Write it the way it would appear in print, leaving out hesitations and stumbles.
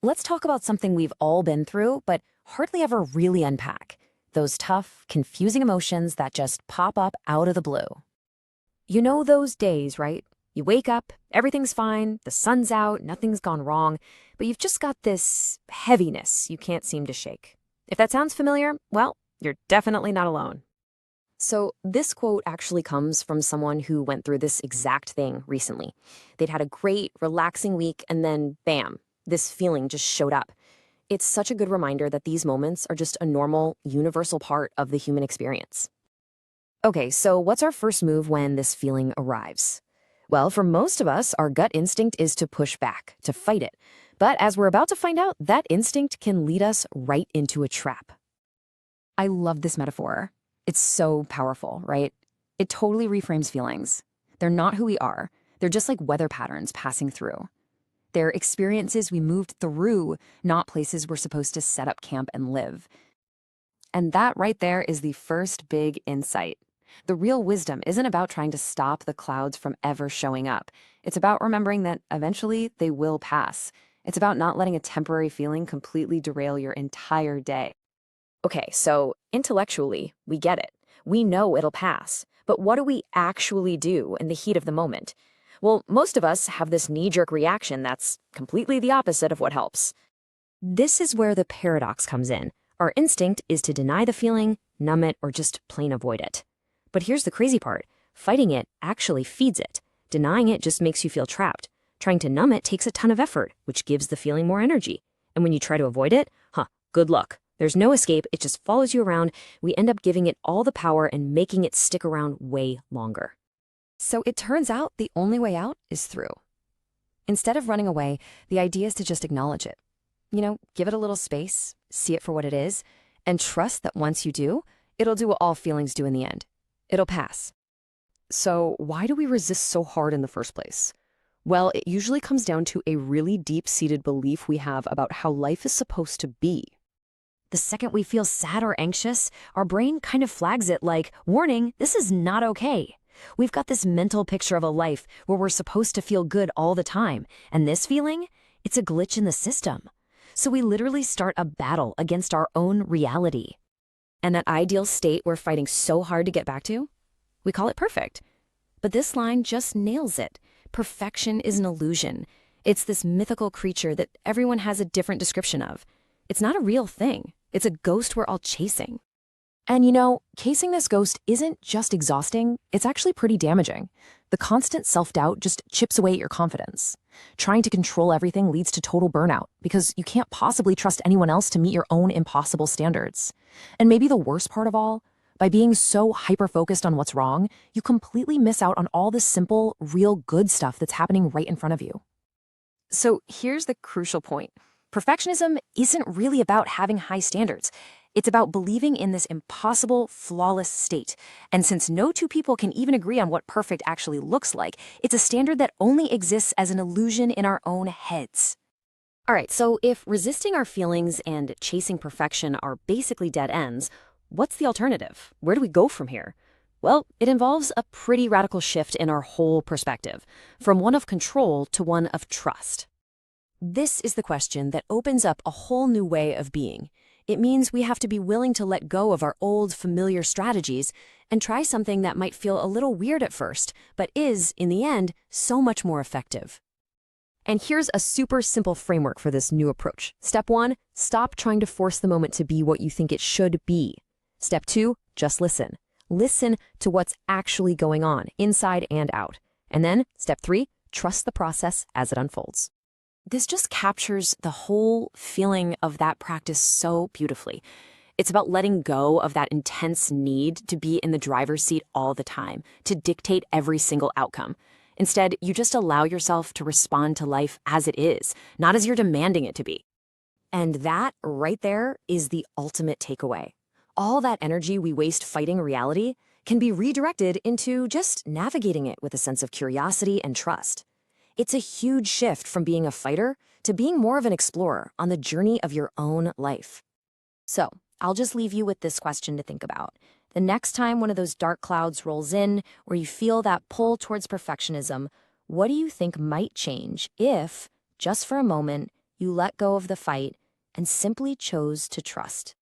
Let's talk about something we've all been through, but hardly ever really unpack. Those tough, confusing emotions that just pop up out of the blue. You know those days, right? You wake up, everything's fine, the sun's out, nothing's gone wrong, but you've just got this heaviness you can't seem to shake. If that sounds familiar, well, you're definitely not alone. So this quote actually comes from someone who went through this exact thing recently. They'd had a great, relaxing week, and then bam, this feeling just showed up. It's such a good reminder that these moments are just a normal, universal part of the human experience. Okay, so what's our first move when this feeling arrives? Well, for most of us, our gut instinct is to push back, to fight it. But as we're about to find out, that instinct can lead us right into a trap. I love this metaphor. It's so powerful, right? It totally reframes feelings. They're not who we are. They're just like weather patterns passing through. They're experiences we moved through, not places we're supposed to set up camp and live. And that right there is the first big insight. The real wisdom isn't about trying to stop the clouds from ever showing up. It's about remembering that eventually they will pass. It's about not letting a temporary feeling completely derail your entire day. Okay, so intellectually, we get it. We know it'll pass. But what do we actually do in the heat of the moment? Well, most of us have this knee-jerk reaction that's completely the opposite of what helps. This is where the paradox comes in. Our instinct is to deny the feeling, numb it, or just plain avoid it. But here's the crazy part. Fighting it actually feeds it. Denying it just makes you feel trapped. Trying to numb it takes a ton of effort, which gives the feeling more energy. And when you try to avoid it, good luck. There's no escape, it just follows you around. We end up giving it all the power and making it stick around way longer. So it turns out the only way out is through. Instead of running away, the idea is to just acknowledge it. Give it a little space, see it for what it is, and trust that once you do, it'll do what all feelings do in the end. It'll pass. So why do we resist so hard in the first place? Well, it usually comes down to a really deep-seated belief we have about how life is supposed to be. The second we feel sad or anxious, our brain kind of flags it like, warning, this is not okay. We've got this mental picture of a life where we're supposed to feel good all the time, and this feeling, it's a glitch in the system. So we literally start a battle against our own reality. And that ideal state we're fighting so hard to get back to? We call it perfect. But this line just nails it. Perfection is an illusion. It's this mythical creature that everyone has a different description of. It's not a real thing. It's a ghost we're all chasing. And chasing this ghost isn't just exhausting, it's actually pretty damaging. The constant self-doubt just chips away at your confidence. Trying to control everything leads to total burnout because you can't possibly trust anyone else to meet your own impossible standards. And maybe the worst part of all, by being so hyper-focused on what's wrong, you completely miss out on all the simple, real good stuff that's happening right in front of you. So here's the crucial point. Perfectionism isn't really about having high standards. It's about believing in this impossible, flawless state. And since no two people can even agree on what perfect actually looks like, it's a standard that only exists as an illusion in our own heads. All right, so if resisting our feelings and chasing perfection are basically dead ends, what's the alternative? Where do we go from here? Well, it involves a pretty radical shift in our whole perspective, from one of control to one of trust. This is the question that opens up a whole new way of being. It means we have to be willing to let go of our old, familiar strategies and try something that might feel a little weird at first, but is, in the end, so much more effective. And here's a super simple framework for this new approach. Step 1, stop trying to force the moment to be what you think it should be. Step 2, just listen. Listen to what's actually going on, inside and out. And then, step 3, trust the process as it unfolds. This just captures the whole feeling of that practice so beautifully. It's about letting go of that intense need to be in the driver's seat all the time, to dictate every single outcome. Instead, you just allow yourself to respond to life as it is, not as you're demanding it to be. And that, right there, is the ultimate takeaway. All that energy we waste fighting reality can be redirected into just navigating it with a sense of curiosity and trust. It's a huge shift from being a fighter to being more of an explorer on the journey of your own life. So, I'll just leave you with this question to think about. The next time one of those dark clouds rolls in, or you feel that pull towards perfectionism, what do you think might change if, just for a moment, You let go of the fight and simply chose to trust.